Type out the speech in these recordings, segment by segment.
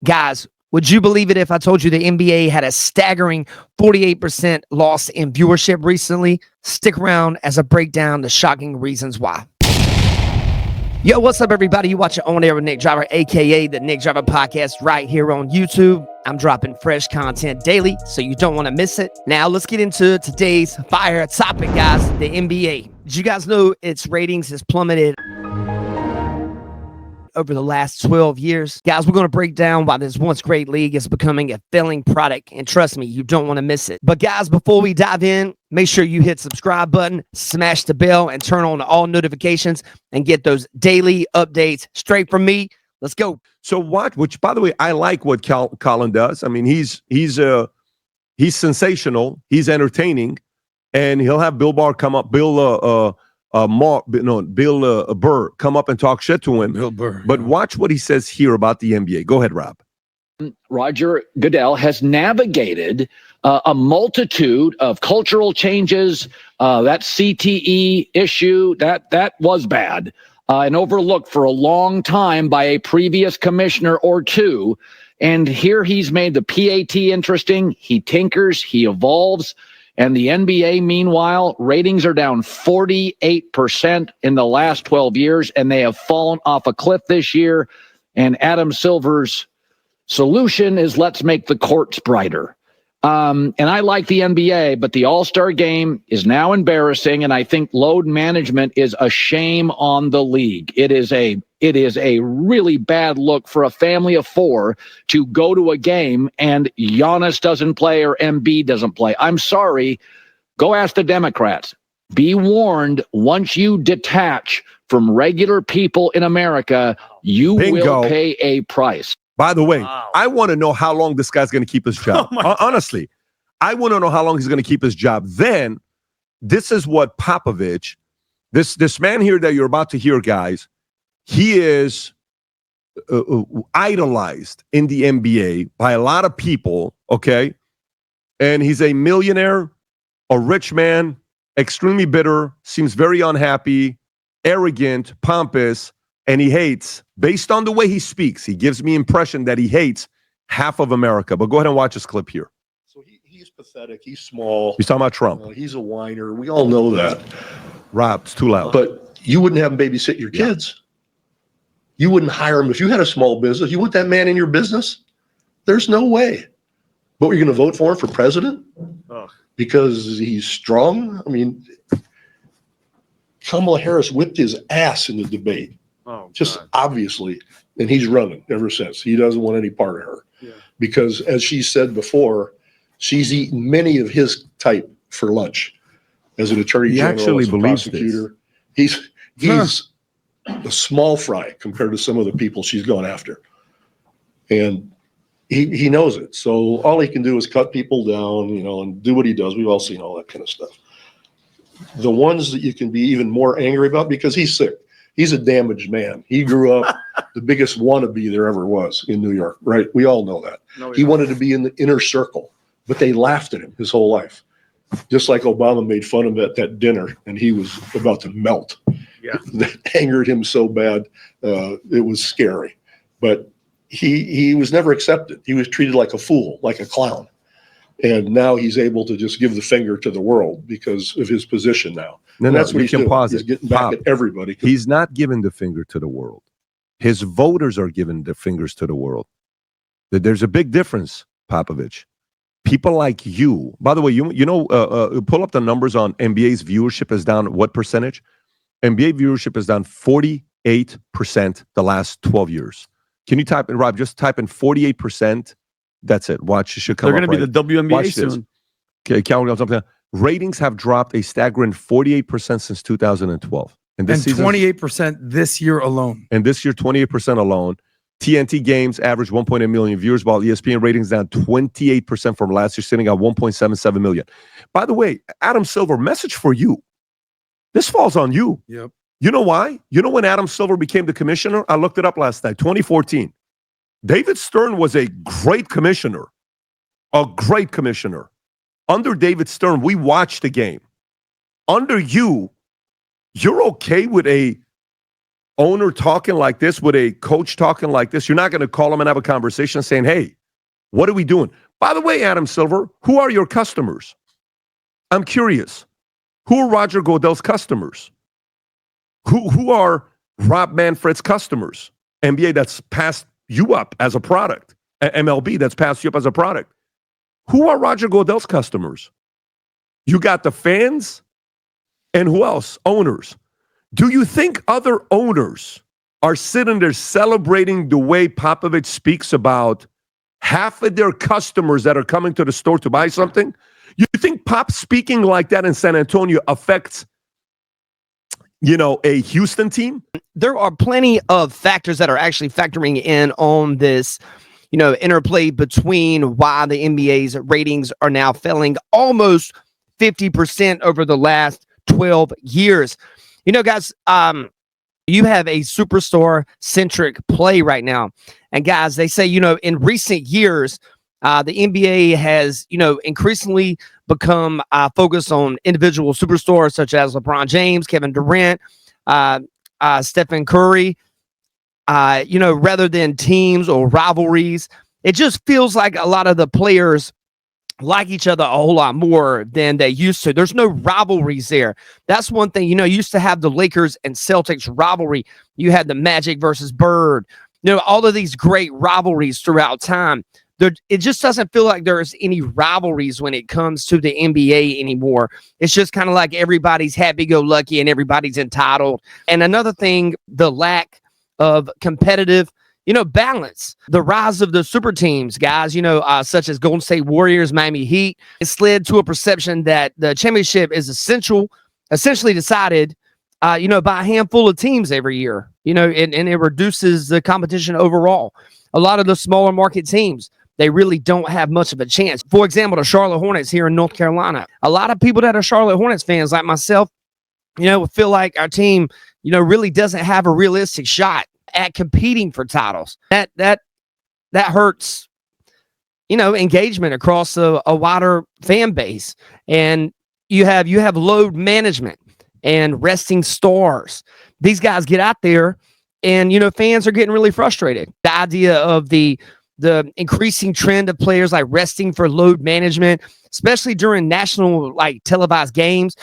Guys, would you believe it if I told you the NBA had a staggering 48% loss in viewership recently? Stick around as I break down the shocking reasons why. Yo, what's up, everybody? You watch it On Air with Nick Driver, a.k.a. the Nick Driver Podcast right here on YouTube. I'm dropping fresh content daily, so you don't want to miss it. Now, let's get into today's fire topic, guys, the NBA. Did you guys know its ratings has plummeted over the last 12 years? Guys, we're going to break down why this once great league is becoming a failing product, and trust me, you don't want to miss it. But guys, before we dive in, make sure you hit subscribe button, smash the bell, and turn on all notifications and get those daily updates straight from me. Let's go. So which by the way, I like what Colin does. I mean, he's sensational, he's entertaining, and he'll have Bill Burr come up, Bill Burr come up and talk shit to him. Bill Burr. But watch what he says here about the NBA. Go ahead, Rob. Roger Goodell has navigated a multitude of cultural changes. That CTE issue, that was bad and overlooked for a long time by a previous commissioner or two. And here he's made the PAT interesting. He tinkers, he evolves. And the NBA, meanwhile, ratings are down 48% in the last 12 years, and they have fallen off a cliff this year. And Adam Silver's solution is let's make the courts brighter. And I like the NBA, but the All-Star game is now embarrassing, and I think load management is a shame on the league. It is a really bad look for a family of four to go to a game and Giannis doesn't play or Embiid doesn't play. I'm sorry. Go ask the Democrats. Be warned, once you detach from regular people in America, you will pay a price. By the way, I want to know how long this guy's going to keep his job. Honestly, I want to know how long he's going to keep his job. Then, this is what Popovich, this man here that you're about to hear, guys, he is idolized in the NBA by a lot of people, okay? And he's a millionaire, a rich man, extremely bitter, seems very unhappy, arrogant, pompous, and he hates, based on the way he speaks, he gives me impression that he hates half of America. But go ahead and watch this clip here. So he's pathetic. He's small. He's talking about Trump. He's a whiner. We all know that. Rob, it's too loud. But you wouldn't have him babysit your kids. You wouldn't hire him if you had a small business. You want that man in your business? There's no way. But you're going to vote for him for president? Because he's strong? I mean, Kamala Harris whipped his ass in the debate. Obviously, and he's running ever since. He doesn't want any part of her because, as she said before, she's eaten many of his type for lunch as an attorney general, actually as a believes prosecutor. He's a small fry compared to some of the people she's going after, and he knows it. So all he can do is cut people down, and do what he does. We've all seen all that kind of stuff. The ones that you can be even more angry about, because he's sick. He's a damaged man. He grew up the biggest wannabe there ever was in New York, right? We all know that. He wanted to be in the inner circle, but they laughed at him his whole life. Just like Obama made fun of him at that dinner, and he was about to melt. That angered him so bad, it was scary. But he was never accepted. He was treated like a fool, like a clown. And now he's able to just give the finger to the world because of his position now. No, that's what he's doing. He's getting back at everybody. He's not giving the finger to the world. His voters are giving the fingers to the world. There's a big difference, Popovich. People like you, by the way, pull up the numbers on NBA's viewership is down what percentage? NBA viewership is down 48% the last 12 years. Can you type in, Rob, just type in 48%. That's it. Watch, it should come They're up. They're going to be the WNBA Watch soon. Okay, counting on something. Ratings have dropped a staggering 48% since 2012. And 28% this year alone. And this year, 28% alone. TNT games average 1.8 million viewers, while ESPN ratings down 28% from last year, sitting at 1.77 million. By the way, Adam Silver, message for you. This falls on you. Yep. You know why? You know when Adam Silver became the commissioner? I looked it up last night, 2014. David Stern was a great commissioner. A great commissioner. Under David Stern, we watched the game. Under you, you're okay with a owner talking like this, with a coach talking like this, you're not going to call them and have a conversation saying, hey, what are we doing? By the way, Adam Silver, who are your customers? I'm curious. Who are Roger Goodell's customers? Who are Rob Manfred's customers? NBA that's passed you up as a product. MLB that's passed you up as a product. Who are Roger Goodell's customers? You got the fans, and who else? Owners. Do you think other owners are sitting there celebrating the way Popovich speaks about half of their customers that are coming to the store to buy something? You think Pop speaking like that in San Antonio affects, a Houston team? There are plenty of factors that are actually factoring in on this, interplay between why the NBA's ratings are now falling almost 50% over the last 12 years. Guys, you have a superstar-centric play right now. And guys, they say, in recent years, the NBA has, increasingly become focused on individual superstars such as LeBron James, Kevin Durant, Stephen Curry, rather than teams or rivalries. It just feels like a lot of the players like each other a whole lot more than they used to. There's no rivalries there. That's one thing. You used to have the Lakers and Celtics rivalry. You had the Magic versus Bird. All of these great rivalries throughout time. It just doesn't feel like there's any rivalries when it comes to the NBA anymore. It's just kind of like everybody's happy-go-lucky and everybody's entitled. And another thing, the lack of competitive balance. The rise of the super teams, guys, such as Golden State Warriors, Miami Heat, it's led to a perception that the championship is essentially decided, by a handful of teams every year, and it reduces the competition overall. A lot of the smaller market teams, they really don't have much of a chance. For example, the Charlotte Hornets here in North Carolina. A lot of people that are Charlotte Hornets fans, like myself, feel like our team, really doesn't have a realistic shot at competing for titles. That hurts, engagement across a wider fan base. And you have load management and resting stars. These guys get out there and, fans are getting really frustrated. The idea of the increasing trend of players like resting for load management, especially during national televised games.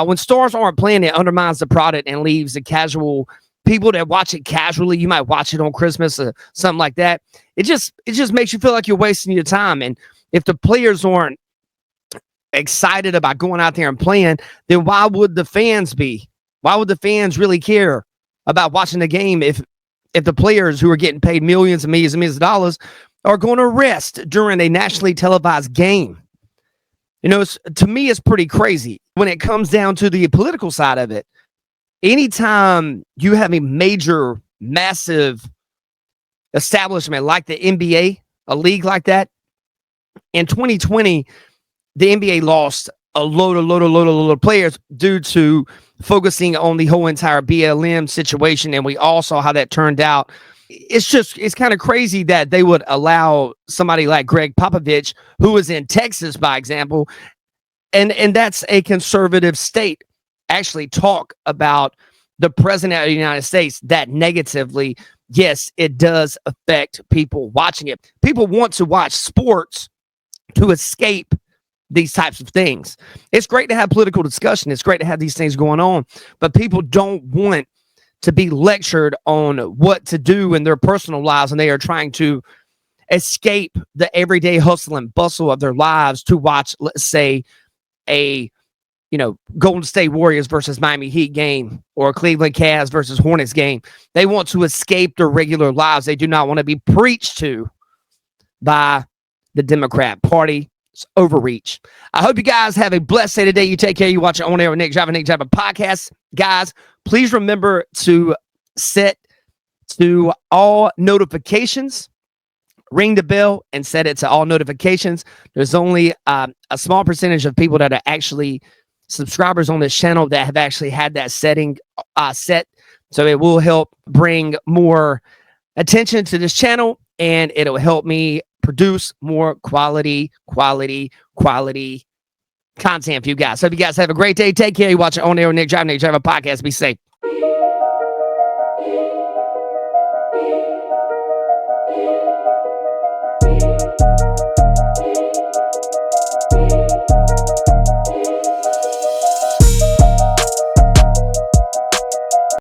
When stars aren't playing, it undermines the product and leaves the casual people that watch it casually. You might watch it on Christmas or something like that. It just makes you feel like you're wasting your time. And if the players aren't excited about going out there and playing, then why would the fans be? Why would the fans really care about watching the game if the players who are getting paid millions and millions and millions of dollars are going to rest during a nationally televised game? To me, it's pretty crazy when it comes down to the political side of it. Anytime you have a major, massive establishment like the NBA, a league like that, in 2020, the NBA lost a load of players due to focusing on the whole entire BLM situation. And we all saw how that turned out. It's kind of crazy that they would allow somebody like Greg Popovich, who is in Texas, by example, and that's a conservative state, actually talk about the president of the United States that negatively. Yes, it does affect people watching it. People want to watch sports to escape these types of things. It's great to have political discussion. It's great to have these things going on, but people don't want to be lectured on what to do in their personal lives, and they are trying to escape the everyday hustle and bustle of their lives to watch, let's say, a Golden State Warriors versus Miami Heat game or a Cleveland Cavs versus Hornets game. They want to escape their regular lives. They do not want to be preached to by the Democrat Party. It's overreach. I hope you guys have a blessed day today. You take care. You watch it On Air with Nick Driver podcast. Guys, please remember to set to all notifications. Ring the bell and set it to all notifications. There's only a small percentage of people that are actually subscribers on this channel that have actually had that setting set. So it will help bring more attention to this channel, and it'll help me produce more quality content for you guys. So if you guys have a great day, take care. You watch it On Air with Nick Driver podcast. Be safe.